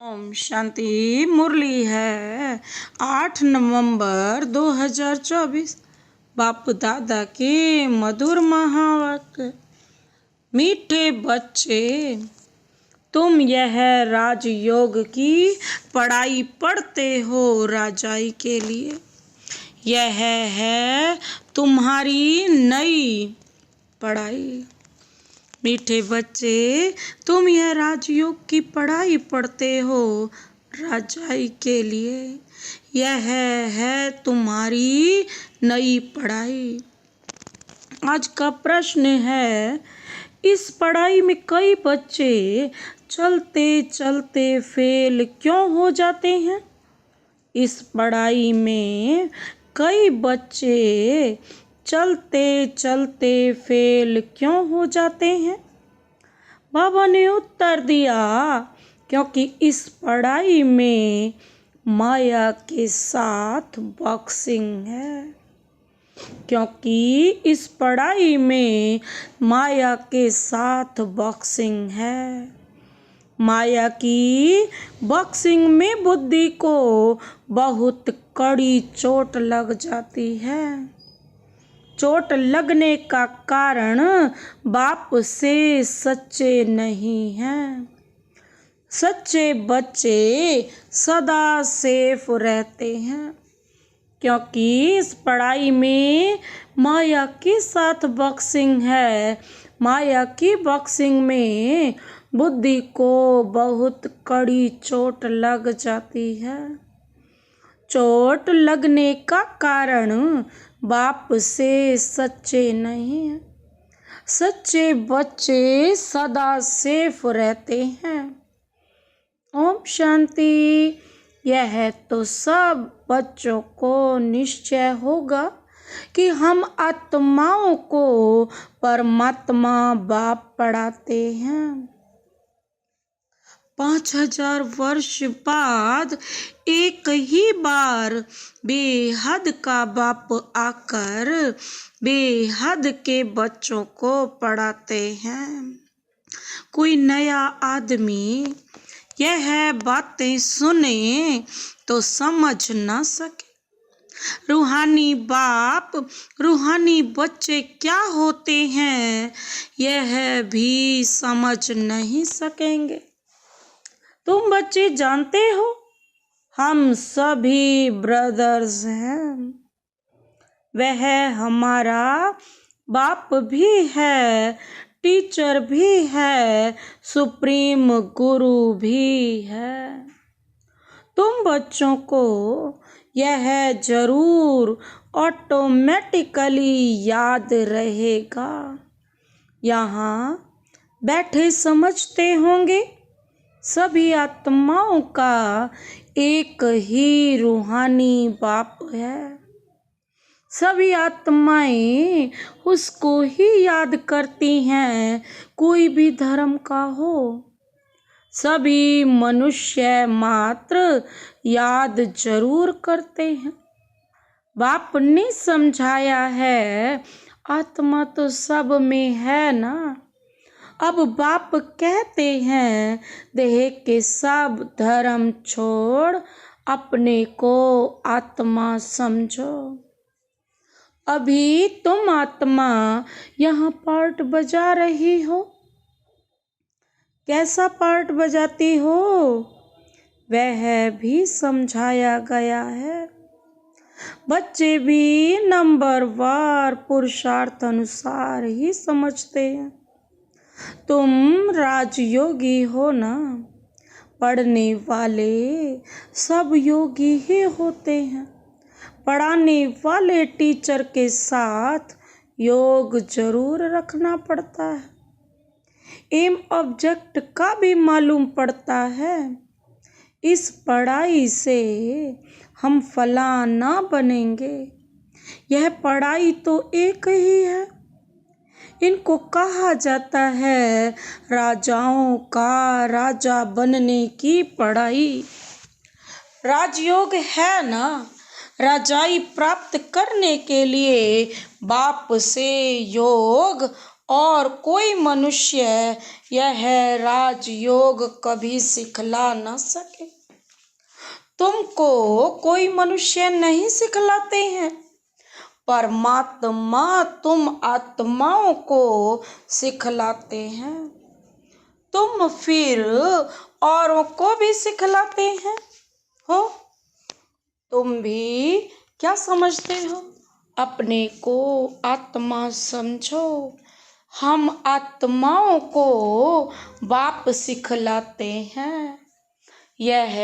ओम शांति। मुरली है 8 नवंबर 2024। बाप दादा के मधुर महावाक्य। मीठे बच्चे, तुम यह राजयोग की पढ़ाई पढ़ते हो राजाई के लिए। यह है तुम्हारी नई पढ़ाई। मीठे बच्चे, तुम यह राजयोग की पढ़ाई पढ़ते हो राजाई के लिए। यह है तुम्हारी नई पढ़ाई। आज का प्रश्न है, इस पढ़ाई में कई बच्चे चलते चलते फेल क्यों हो जाते हैं? इस पढ़ाई में कई बच्चे चलते चलते फेल क्यों हो जाते हैं? बाबा ने उत्तर दिया, क्योंकि इस पढ़ाई में माया के साथ बॉक्सिंग है। क्योंकि इस पढ़ाई में माया के साथ बॉक्सिंग है। माया की बॉक्सिंग में बुद्धि को बहुत कड़ी चोट लग जाती है। चोट लगने का कारण बाप से सच्चे नहीं हैं। सच्चे बच्चे सदा सेफ रहते हैं। क्योंकि इस पढ़ाई में माया के साथ बॉक्सिंग है। माया की बॉक्सिंग में बुद्धि को बहुत कड़ी चोट लग जाती है। चोट लगने का कारण बाप से सच्चे नहीं हैं। सच्चे बच्चे सदा सेफ रहते हैं। ओम शांति। यह तो सब बच्चों को निश्चय होगा कि हम आत्माओं को परमात्मा बाप पढ़ाते हैं। 5000 वर्ष बाद एक ही बार बेहद का बाप आकर बेहद के बच्चों को पढ़ाते हैं। कोई नया आदमी यह बातें सुने तो समझ न सके। रूहानी बाप रूहानी बच्चे क्या होते हैं यह भी समझ नहीं सकेंगे। तुम बच्चे जानते हो, हम सभी ब्रदर्स हैं। वह हमारा बाप भी है, टीचर भी है, सुप्रीम गुरु भी है। तुम बच्चों को यह जरूर ऑटोमेटिकली याद रहेगा। यहाँ बैठे समझते होंगे, सभी आत्माओं का एक ही रूहानी बाप है। सभी आत्माएं उसको ही याद करती हैं, कोई भी धर्म का हो। सभी मनुष्य मात्र याद जरूर करते हैं। बाप ने समझाया है, आत्मा तो सब में है ना। अब बाप कहते हैं, देह के सब धर्म छोड़ अपने को आत्मा समझो। अभी तुम आत्मा यहाँ पार्ट बजा रही हो। कैसा पार्ट बजाती हो वह भी समझाया गया है। बच्चे भी नंबरवार पुरुषार्थ अनुसार ही समझते हैं। तुम राजयोगी हो ना। पढ़ने वाले सब योगी ही होते हैं। पढ़ाने वाले टीचर के साथ योग जरूर रखना पड़ता है। एम ऑब्जेक्ट का भी मालूम पड़ता है। इस पढ़ाई से हम फलाना बनेंगे। यह पढ़ाई तो एक ही है। इनको कहा जाता है राजाओं का राजा बनने की पढ़ाई। राजयोग है ना। राजाई प्राप्त करने के लिए बाप से योग और कोई मनुष्य यह राजयोग कभी सिखला न सके। तुमको कोई मनुष्य नहीं सिखलाते हैं, परमात्मा तुम आत्माओं को सिखलाते हैं। तुम फिर औरों को भी सिखलाते हैं हो। तुम भी क्या समझते हो? अपने को आत्मा समझो। हम आत्माओं को बाप सिखलाते हैं। यह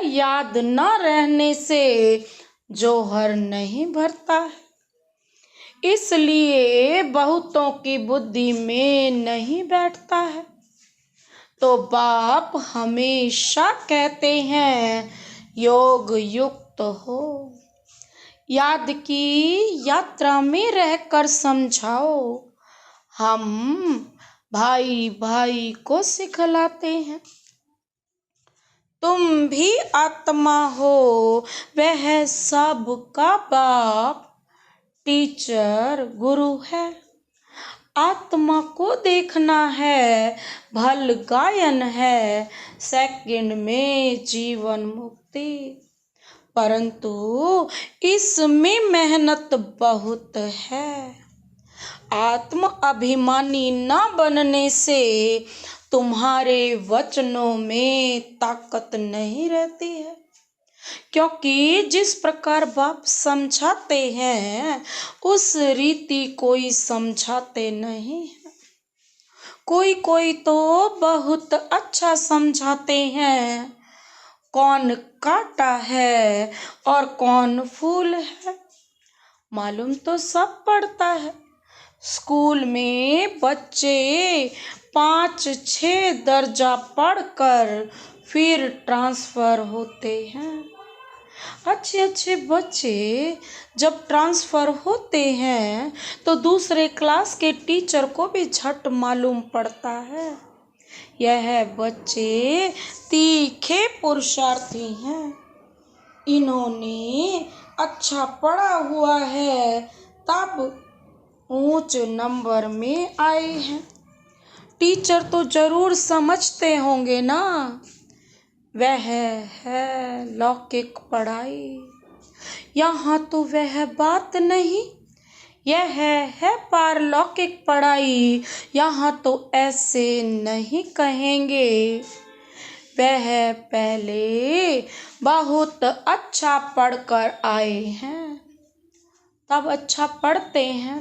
याद न रहने से जौहर नहीं भरता है, इसलिए बहुतों की बुद्धि में नहीं बैठता है। तो बाप हमेशा कहते हैं योग युक्त हो। याद की यात्रा में रहकर समझाओ। हम भाई भाई को सिखलाते हैं। तुम भी आत्मा हो, वह सबका बाप टीचर गुरु है। आत्मा को देखना है, भल गायन है, सेकंड में जीवन मुक्ति। परंतु इसमें मेहनत बहुत है। आत्म अभिमानी न बनने से तुम्हारे वचनों में ताकत नहीं रहती है, क्योंकि जिस प्रकार बाप समझाते हैं उस रीति कोई समझाते नहीं है। कोई कोई तो बहुत अच्छा समझाते हैं, कौन कांटा है और कौन फूल है मालूम तो सब पड़ता है। स्कूल में बच्चे 5-6 दर्जा पढ़कर फिर ट्रांसफ़र होते हैं। अच्छे अच्छे बच्चे जब ट्रांसफ़र होते हैं तो दूसरे क्लास के टीचर को भी झट मालूम पड़ता है यह बच्चे तीखे पुरुषार्थी हैं, इन्होंने अच्छा पढ़ा हुआ है तब ऊंच नंबर में आए हैं। टीचर तो जरूर समझते होंगे ना, वह है लौकिक पढ़ाई। यहाँ तो वह बात नहीं, यह है पारलौकिक पढ़ाई। यहाँ तो ऐसे नहीं कहेंगे। वह पहले बहुत अच्छा पढ़कर आए हैं तब अच्छा पढ़ते हैं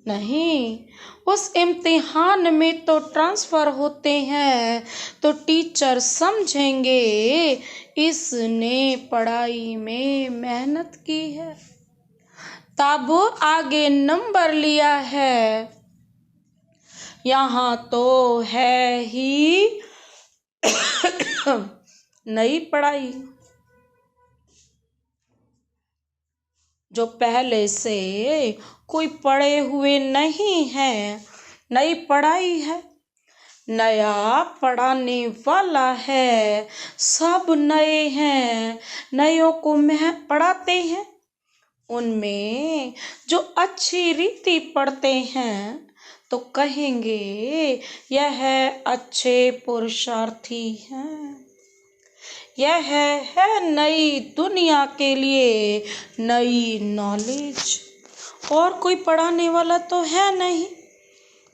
नहीं, उस इम्तिहान में तो ट्रांसफ़र होते हैं तो टीचर समझेंगे इसने पढ़ाई में मेहनत की है तब आगे नंबर लिया है। यहाँ तो है ही नई पढ़ाई, जो पहले से कोई पढ़े हुए नहीं है, नई पढ़ाई है। नया पढ़ाने वाला है, सब नए हैं, नयों को पढ़ाते हैं। उनमें जो अच्छी रीति पढ़ते हैं तो कहेंगे यह अच्छे पुरुषार्थी हैं। यह है नई दुनिया के लिए नई नॉलेज। और कोई पढ़ाने वाला तो है नहीं।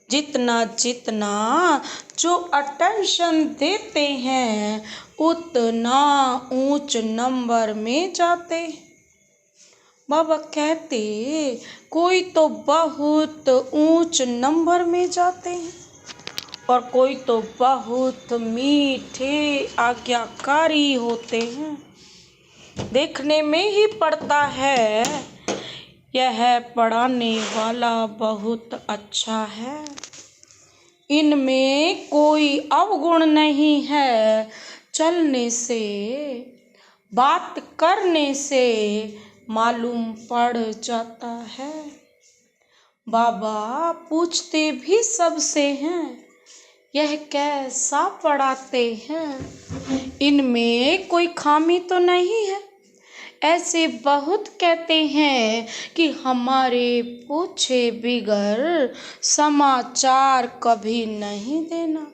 जितना जितना जो अटेंशन देते हैं उतना ऊंच नंबर में जाते। बाबा कहते कोई तो बहुत ऊंच नंबर में जाते हैं और कोई तो बहुत मीठे आज्ञाकारी होते हैं। देखने में ही पड़ता है यह पढ़ाने वाला बहुत अच्छा है। इनमें कोई अवगुण नहीं है। चलने से, बात करने से मालूम पड़ जाता है। बाबा पूछते भी सबसे हैं यह कैसा पढ़ाते हैं, इनमें कोई खामी तो नहीं है। ऐसे बहुत कहते हैं कि हमारे पूछे बिगर समाचार कभी नहीं देना।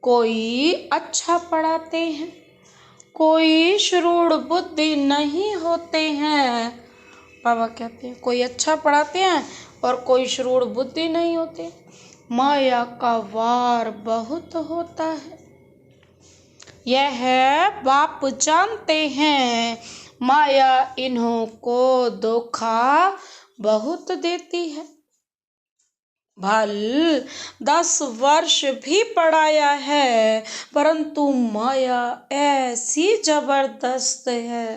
कोई अच्छा पढ़ाते हैं, कोई श्रूड़ बुद्धि नहीं होते हैं। बाबा कहते हैं कोई अच्छा पढ़ाते हैं और कोई श्रूड़ बुद्धि नहीं होते। माया का वार बहुत होता है, यह बाप जानते हैं। माया इन्हों को धोखा बहुत देती है। भल 10 वर्ष भी पढ़ाया है, परंतु माया ऐसी जबरदस्त है।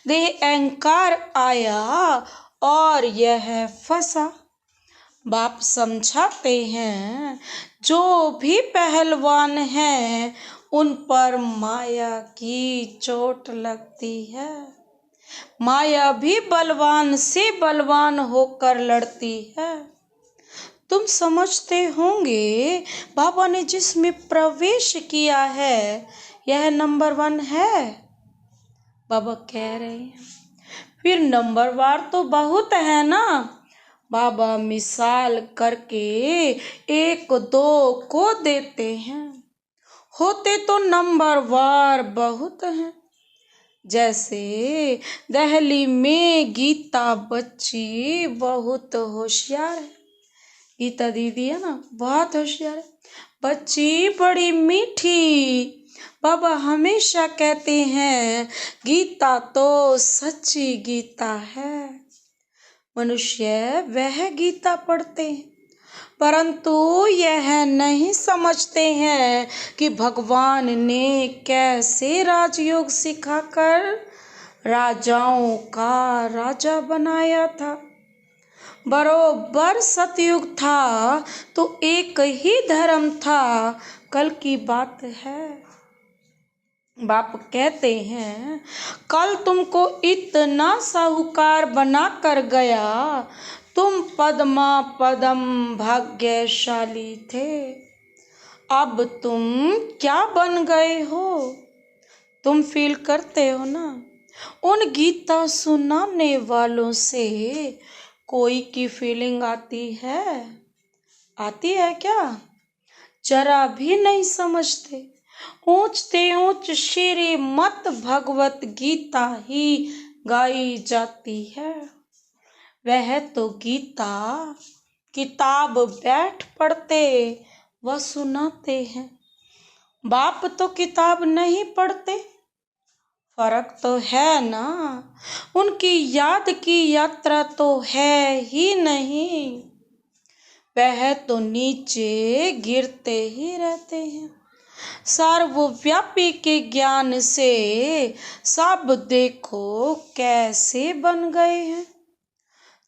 देह अहंकार आया और यह फंसा। बाप समझाते हैं जो भी पहलवान हैं उन पर माया की चोट लगती है। माया भी बलवान से बलवान होकर लड़ती है। तुम समझते होंगे बाबा ने जिसमें प्रवेश किया है यह नंबर 1 है। बाबा कह रहे हैं फिर नंबरवार तो बहुत है ना। बाबा मिसाल करके 1-2 को देते हैं, होते तो नंबरवार बहुत हैं। जैसे दिल्ली में गीता बच्ची बहुत होशियार है। गीता दीदी है ना, बहुत होशियार है। बच्ची बड़ी मीठी। बाबा हमेशा कहते हैं गीता तो सच्ची गीता है। मनुष्य वह गीता पढ़ते हैं, परंतु यह नहीं समझते हैं कि भगवान ने कैसे राजयोग सिखाकर राजाओं का राजा बनाया था। बरोबर सतयुग था तो एक ही धर्म था। कल की बात है। बाप कहते हैं कल तुमको इतना साहूकार बना कर गया, तुम पद्मा पदम भाग्यशाली थे। अब तुम क्या बन गए हो? तुम फील करते हो ना? उन गीता सुनाने वालों से कोई की फीलिंग आती है? आती है क्या? जरा भी नहीं समझते। ऊंचते ऊंच श्रीमद् भगवत गीता ही गाई जाती है। वह तो गीता किताब बैठ पढ़ते व सुनाते हैं। बाप तो किताब नहीं पढ़ते। फर्क तो है ना। उनकी याद की यात्रा तो है ही नहीं। वह तो नीचे गिरते ही रहते हैं। सर्वव्यापी के ज्ञान से सब देखो कैसे बन गए हैं।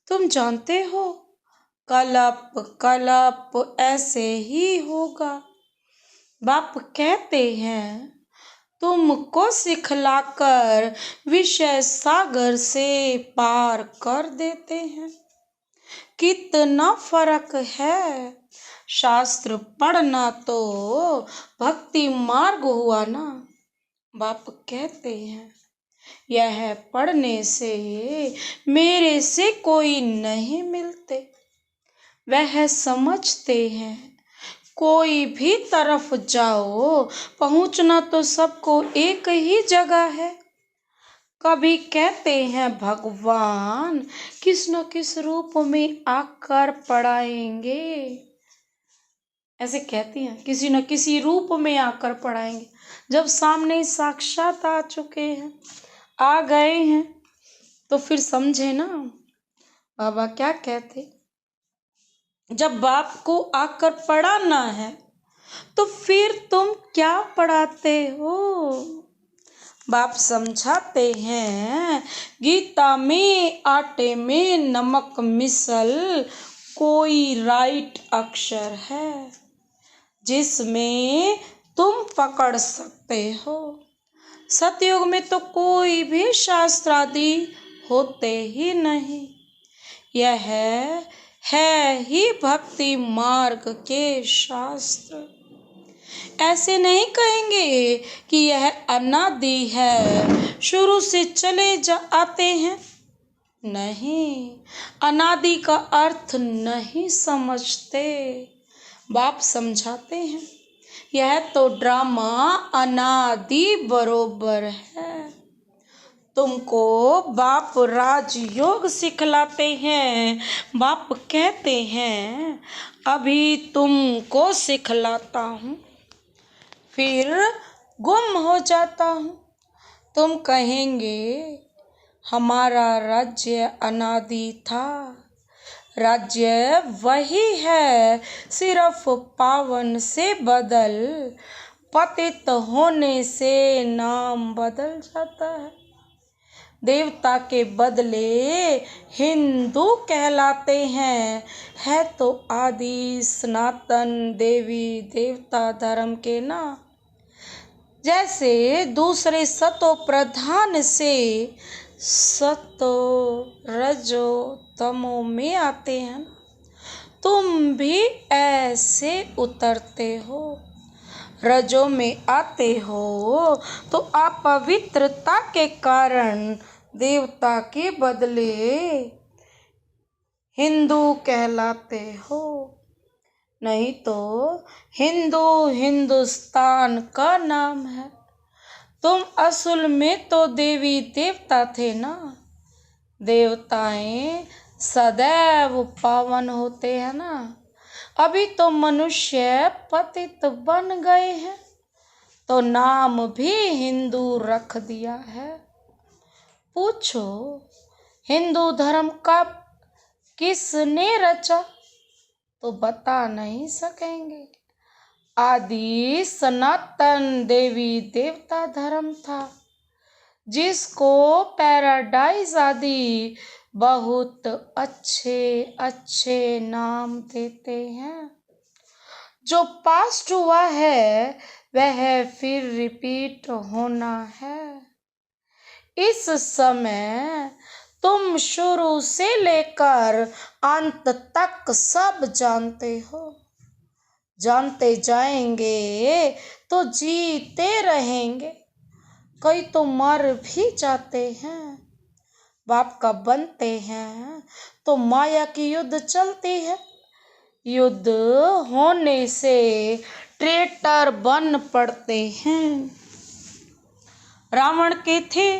तुम जानते हो कलप कलप ऐसे ही होगा। बाप कहते हैं तुमको सिखलाकर विषय सागर से पार कर देते हैं। कितना फर्क है। शास्त्र पढ़ना तो भक्ति मार्ग हुआ ना। बाप कहते हैं यह पढ़ने से मेरे से कोई नहीं मिलते। वह समझते हैं कोई भी तरफ जाओ पहुंचना तो सबको एक ही जगह है। कभी कहते हैं भगवान किस न किस रूप में आकर पढ़ाएंगे। ऐसे कहती हैं किसी न किसी रूप में आकर पढ़ाएंगे। जब सामने साक्षात आ चुके हैं, आ गए हैं, तो फिर समझे ना बाबा क्या कहते। जब बाप को आकर पढ़ाना है तो फिर तुम क्या पढ़ाते हो? बाप समझाते हैं गीता में आटे में नमक मिसल कोई राइट अक्षर है जिसमें तुम पकड़ सकते हो। सतयुग में तो कोई भी शास्त्र आदि होते ही नहीं। यह है ही भक्ति मार्ग के शास्त्र। ऐसे नहीं कहेंगे कि यह अनादि है, शुरू से चले आते हैं। नहीं, अनादि का अर्थ नहीं समझते। बाप समझाते हैं, यह तो ड्रामा अनादि बरोबर है। तुमको बाप राजयोग सिखलाते हैं। बाप कहते हैं अभी तुमको सिखलाता हूँ, फिर गुम हो जाता हूँ। तुम कहेंगे हमारा राज्य अनादि था। राज्य वही है, सिर्फ पावन से बदल, पतित होने से नाम बदल जाता है। देवता के बदले हिंदू कहलाते हैं, है तो आदि सनातन देवी देवता धर्म के ना। जैसे दूसरे सतो प्रधान से सतो रजो तमो में आते हैं, तुम भी ऐसे उतरते हो। रजो में आते हो तो अपवित्रता के कारण देवता के बदले हिंदू कहलाते हो। नहीं तो हिंदू हिंदुस्तान का नाम है। तुम असल में तो देवी देवता थे ना। देवताएं सदैव पावन होते हैं ना। अभी तो मनुष्य पतित बन गए हैं, तो नाम भी हिंदू रख दिया है। पूछो हिंदू धर्म का किसने रचा, तो बता नहीं सकेंगे। आदि सनातन देवी देवता धर्म था, जिसको पैराडाइज आदि बहुत अच्छे अच्छे नाम देते हैं। जो पास्ट हुआ है वह फिर रिपीट होना है। इस समय तुम शुरू से लेकर अंत तक सब जानते हो। जानते जाएंगे तो जीते रहेंगे। कई तो मर भी जाते हैं। बाप का बनते हैं तो माया की युद्ध चलती है। युद्ध होने से ट्रेटर बन पड़ते हैं। रावण के थे,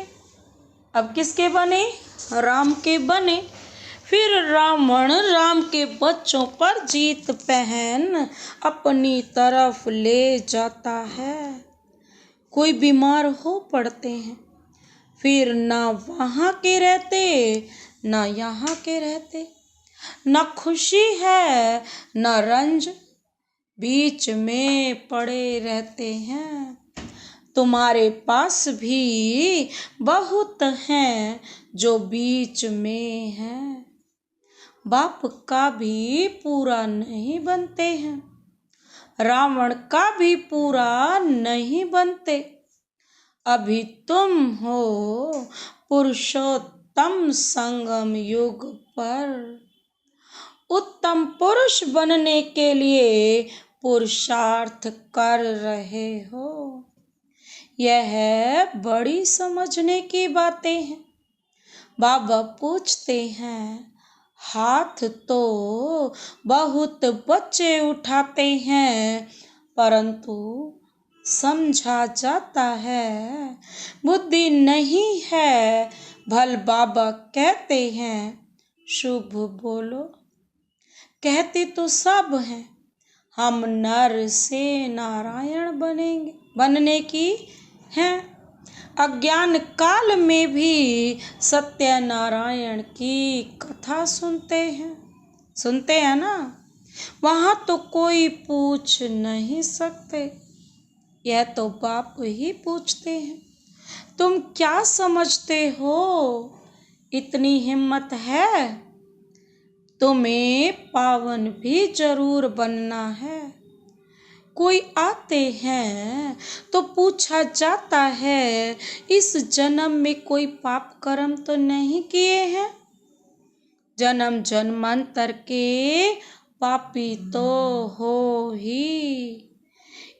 अब किसके बने? राम के बने। फिर रावण राम के बच्चों पर जीत पहन अपनी तरफ ले जाता है। कोई बीमार हो पड़ते हैं, फिर ना वहाँ के रहते ना यहाँ के रहते। ना खुशी है ना रंज, बीच में पड़े रहते हैं। तुम्हारे पास भी बहुत हैं जो बीच में हैं। बाप का भी पूरा नहीं बनते हैं, रावण का भी पूरा नहीं बनते। अभी तुम हो पुरुषोत्तम संगम युग पर। उत्तम पुरुष बनने के लिए पुरुषार्थ कर रहे हो। यह बड़ी समझने की बातें हैं। बाबा पूछते हैं, हाथ तो बहुत बच्चे उठाते हैं, परंतु समझा जाता है, बुद्धि नहीं है। भल बाबा कहते हैं शुभ बोलो। कहते तो सब हैं, हम नर से नारायण बनने की हैं। अज्ञान काल में भी सत्यनारायण की कथा सुनते हैं ना। वहाँ तो कोई पूछ नहीं सकते, यह तो बाप ही पूछते हैं। तुम क्या समझते हो? इतनी हिम्मत है? तुम्हें पावन भी जरूर बनना है। कोई आते हैं तो पूछा जाता है, इस जन्म में कोई पाप कर्म तो नहीं किए हैं? जन्म जन्मांतर के पापी तो हो ही।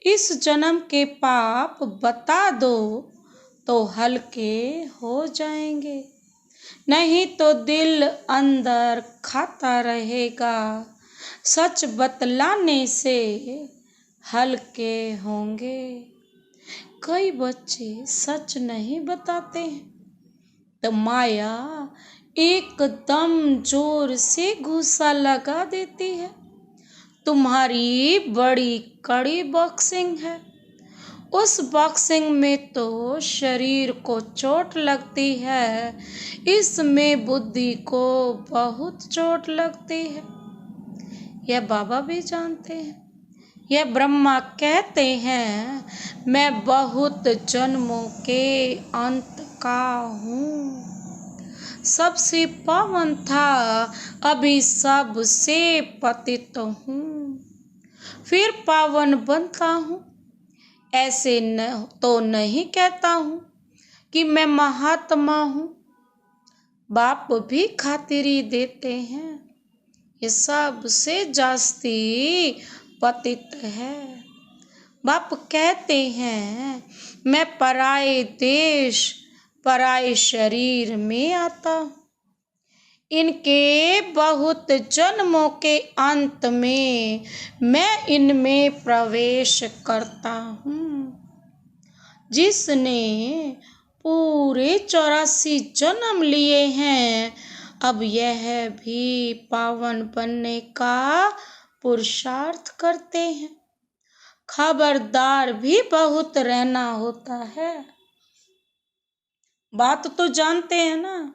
इस जन्म के पाप बता दो तो हल्के हो जाएंगे, नहीं तो दिल अंदर खाता रहेगा। सच बतलाने से हल्के होंगे। कई बच्चे सच नहीं बताते हैं तो माया एकदम जोर से घूंसा लगा देती है। तुम्हारी बड़ी कड़ी बॉक्सिंग है, उस बॉक्सिंग में तो शरीर को चोट लगती है, इसमें बुद्धि को बहुत चोट लगती है। यह बाबा भी जानते हैं। यह ब्रह्मा कहते हैं, मैं बहुत जन्मों के अंत का हूँ। सबसे पावन था, अभी सबसे पतित हूँ, फिर पावन बनता हूँ। ऐसे तो नहीं कहता हूँ कि मैं महात्मा हूँ। बाप भी खातिरी देते हैं, ये सबसे जास्ती पतित है। बाप कहते हैं, मैं पराये देश पराये शरीर में आता हूँ। इनके बहुत जन्मों के अंत में मैं इनमें प्रवेश करता हूँ। जिसने पूरे 84 जन्म लिए हैं, अब यह भी पावन बनने का पुरुषार्थ करते हैं। खबरदार भी बहुत रहना होता है। बात तो जानते हैं ना,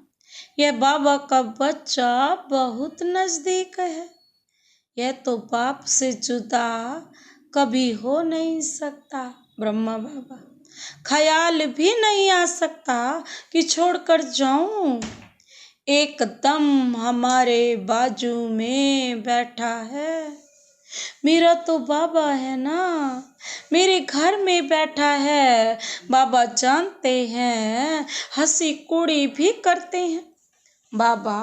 यह बाबा का बच्चा बहुत नजदीक है। यह तो बाप से जुदा कभी हो नहीं सकता। ब्रह्मा बाबा ख्याल भी नहीं आ सकता कि छोड़कर जाऊं। एकदम हमारे बाजू में बैठा है। मेरा तो बाबा है ना, मेरे घर में बैठा है। बाबा जानते हैं, हंसी कुड़ी भी करते हैं। बाबा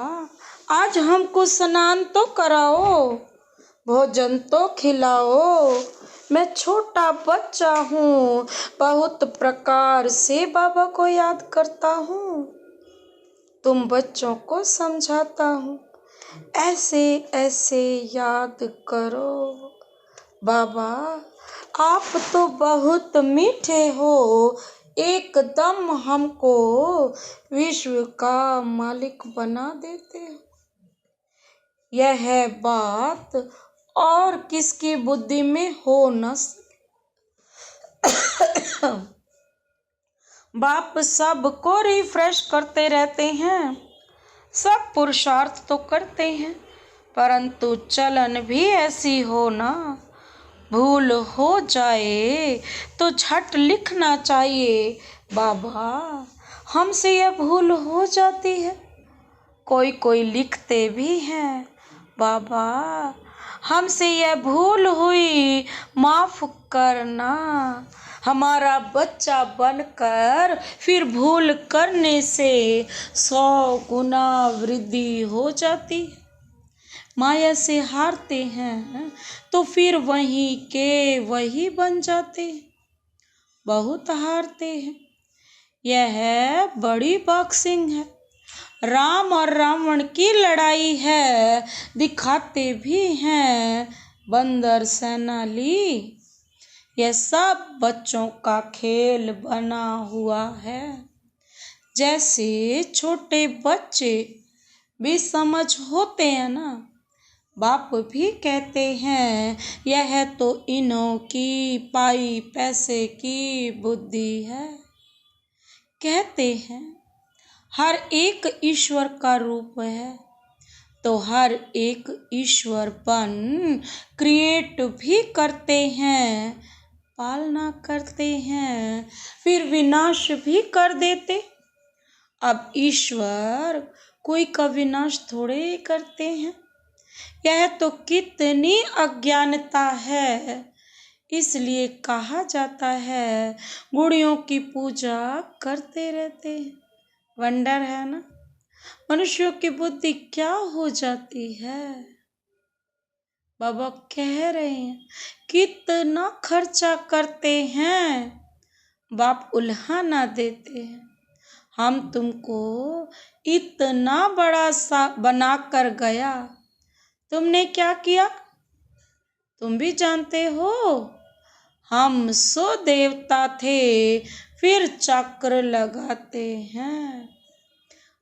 आज हमको स्नान तो कराओ, भोजन तो खिलाओ। मैं छोटा बच्चा हूँ, बहुत प्रकार से बाबा को याद करता हूँ। तुम बच्चों को समझाता हूँ, ऐसे ऐसे याद करो। बाबा आप तो बहुत मीठे हो, एकदम हमको विश्व का मालिक बना देते हो। यह बात और किसकी बुद्धि में हो न बाप सबको रिफ्रेश करते रहते हैं, सब पुरुषार्थ तो करते हैं, परंतु चलन भी ऐसी हो ना, भूल हो जाए तो झट लिखना चाहिए, बाबा हमसे यह भूल हो जाती है। कोई कोई लिखते भी हैं, बाबा हमसे यह भूल हुई, माफ करना। हमारा बच्चा बनकर फिर भूल करने से 100 गुना वृद्धि हो जाती। माया से हारते हैं तो फिर वहीं के वही बन जाते, बहुत हारते हैं। यह बड़ी बॉक्सिंग है, राम और रावण की लड़ाई है, दिखाते भी हैं बंदर सेना ली। यह सब बच्चों का खेल बना हुआ है। जैसे छोटे बच्चे भी समझ होते हैं ना, बाप भी कहते हैं यह तो इन्हों की पाई पैसे की बुद्धि है। कहते हैं हर एक ईश्वर का रूप है, तो हर एक ईश्वर बन क्रिएट भी करते हैं, पालना करते हैं, फिर विनाश भी कर देते। अब ईश्वर कोई का विनाश थोड़े करते हैं। यह तो कितनी अज्ञानता है। इसलिए कहा जाता है गुड़ियों की पूजा करते रहते हैं। वंडर है ना, मनुष्यों की बुद्धि क्या हो जाती है। बाबा कह रहे हैं कितना खर्चा करते हैं, बाप उल्हाना देते हैं। हम तुमको इतना बड़ा सा बना कर गया, तुमने क्या किया तुम भी जानते हो। हम 100 देवता थे, फिर चक्र लगाते हैं।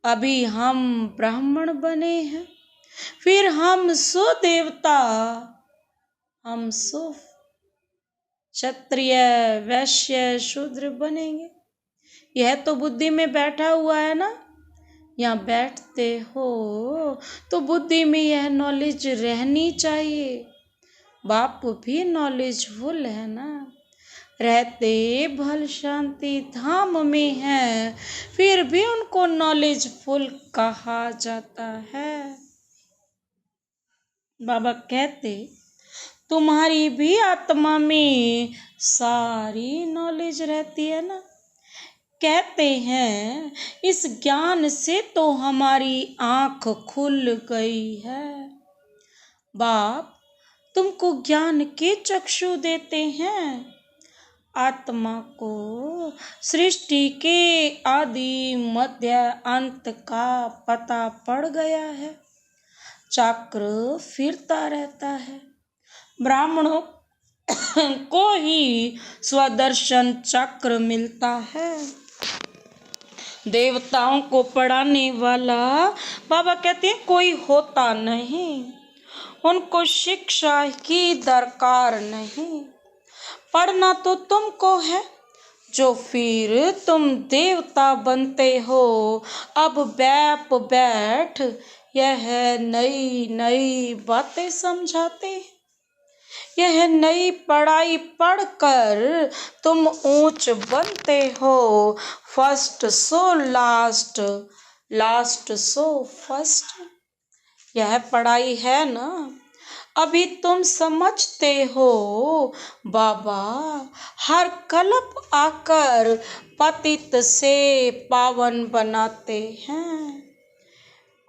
अभी हम ब्राह्मण बने हैं, फिर हम 100 देवता, हम 100 क्षत्रिय वैश्य शूद्र बनेंगे। यह तो बुद्धि में बैठा हुआ है ना। यहाँ बैठते हो तो बुद्धि में यह नॉलेज रहनी चाहिए। बाप भी नॉलेजफुल है ना। रहते भल शांति धाम में है, फिर भी उनको नॉलेजफुल कहा जाता है। बाबा कहते तुम्हारी भी आत्मा में सारी नॉलेज रहती है ना। कहते हैं इस ज्ञान से तो हमारी आँख खुल गई है। बाप तुमको ज्ञान के चक्षु देते हैं। आत्मा को सृष्टि के आदि मध्य अंत का पता पड़ गया है। चक्र फिरता रहता है। ब्राह्मणों को ही स्वदर्शन चक्र मिलता है। देवताओं को पढ़ाने वाला बाबा कहते हैं कोई होता नहीं। उनको शिक्षा की दरकार नहीं। पढ़ना तो तुमको है, जो फिर तुम देवता बनते हो। अब बैठ यह नई नई बातें समझाते। यह नई पढ़ाई पढ़कर तुम ऊंच बनते हो। First so last, last so first. यह पढ़ाई है ना। अभी तुम समझते हो बाबा हर कल्प आकर पतित से पावन बनाते हैं।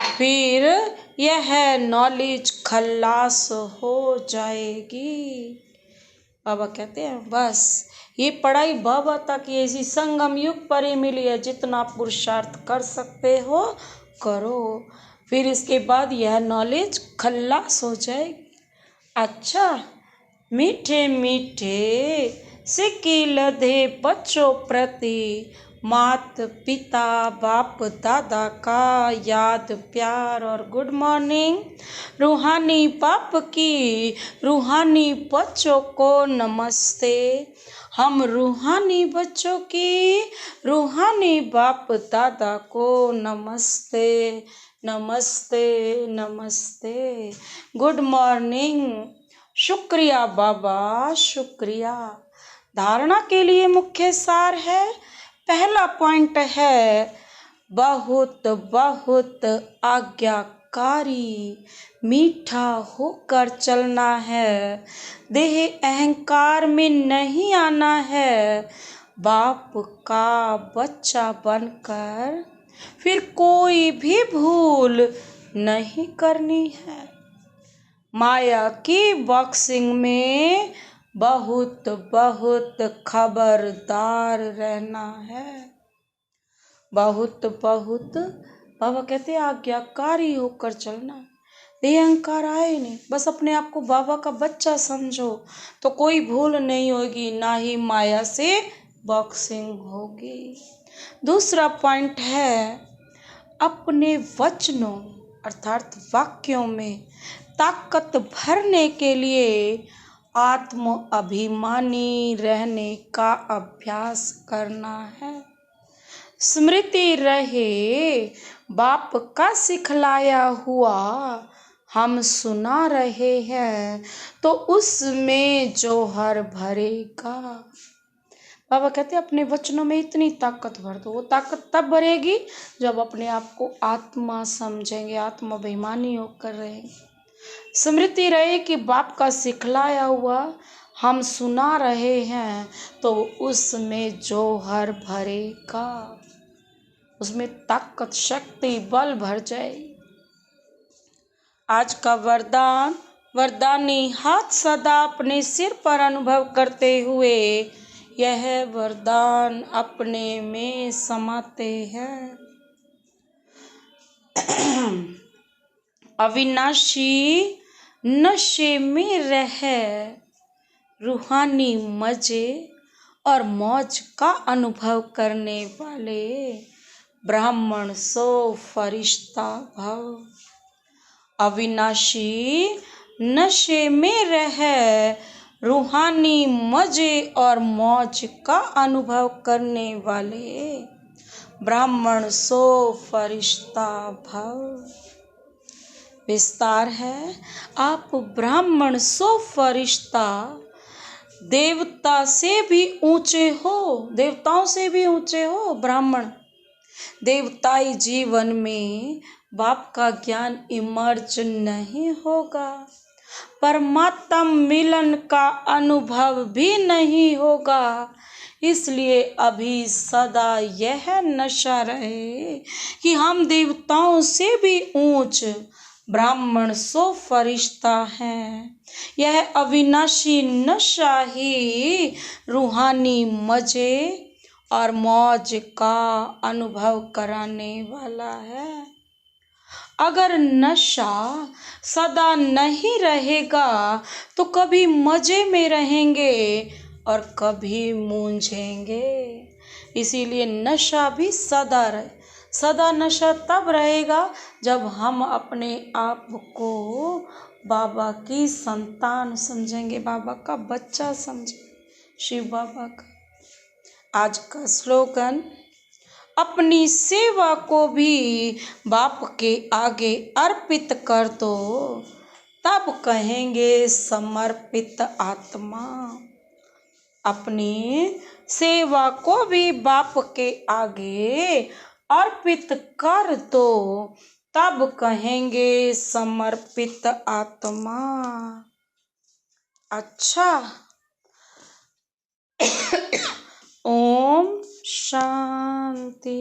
फिर यह नॉलेज खल्लास हो जाएगी। बाबा कहते हैं बस ये पढ़ाई बाबा तक ये इसी संगम युग पर ही मिली है। जितना पुरुषार्थ कर सकते हो करो, फिर इसके बाद यह नॉलेज खल्लास हो जाएगी। अच्छा मीठे मीठे सिक्के लधे बच्चों प्रति मात पिता बाप दादा का याद प्यार और गुड मॉर्निंग। रूहानी बाप की रूहानी बच्चों को नमस्ते। हम रूहानी बच्चों की रूहानी बाप दादा को नमस्ते नमस्ते नमस्ते। Good morning. शुक्रिया बाबा शुक्रिया। धारणा के लिए मुख्य सार है। पहला पॉइंट है बहुत बहुत आज्ञाकारी मीठा होकर चलना है। देह अहंकार में नहीं आना है। बाप का बच्चा बनकर फिर कोई भी भूल नहीं करनी है। माया की बॉक्सिंग में बहुत बहुत खबरदार रहना है। बहुत बहुत बाबा कहते हैं आज्ञाकारी होकर चलना। देह अहंकार आए नहीं, बस अपने आप को बाबा का बच्चा समझो तो कोई भूल नहीं होगी, ना ही माया से बॉक्सिंग होगी। दूसरा पॉइंट है अपने वचनों अर्थात वाक्यों में ताकत भरने के लिए आत्म अभिमानी रहने का अभ्यास करना है। स्मृति रहे बाप का सिखलाया हुआ हम सुना रहे हैं तो उसमें जौहर भरेगा। बाबा कहते हैं अपने वचनों में इतनी ताकत भर दो। वो ताकत तब भरेगी जब अपने आप को आत्मा समझेंगे, आत्म अभिमानी होकर रहेंगे। स्मृति रहे कि बाप का सिखलाया हुआ हम सुना रहे हैं तो उसमें जौहर भरेगा, उसमें ताकत शक्ति बल भर जाएगी। आज का वरदान वरदानी हाथ सदा अपने सिर पर अनुभव करते हुए यह वरदान अपने में समाते हैं। अविनाशी नशे में रह रूहानी मजे और मौज का अनुभव करने वाले ब्राह्मण सो फरिश्ता भव। अविनाशी नशे में रह रूहानी मजे और मौज का अनुभव करने वाले ब्राह्मण सो फरिश्ता भव। विस्तार है, आप ब्राह्मण सो फरिश्ता देवता से भी ऊंचे हो, देवताओं से भी ऊंचे हो ब्राह्मण। देवताई जीवन में बाप का ज्ञान इमर्ज नहीं होगा, परमात्मा मिलन का अनुभव भी नहीं होगा। इसलिए अभी सदा यह नशा रहे कि हम देवताओं से भी ऊंच ब्राह्मण सो फरिश्ता हैं। यह अविनाशी नशा ही रूहानी मजे और मौज का अनुभव कराने वाला है। अगर नशा सदा नहीं रहेगा तो कभी मजे में रहेंगे और कभी मूंझेंगे। इसीलिए नशा भी सदा रहे। सदा नशा तब रहेगा जब हम अपने आप को बाबा की संतान समझेंगे, बाबा का बच्चा समझेंगे, शिव बाबा का। आज का स्लोगन, अपनी सेवा को भी बाप के आगे अर्पित कर दो, तब कहेंगे समर्पित आत्मा। अपनी सेवा को भी बाप के आगे अर्पित कर दो, तब कहेंगे समर्पित आत्मा। अच्छा, ओम शांति।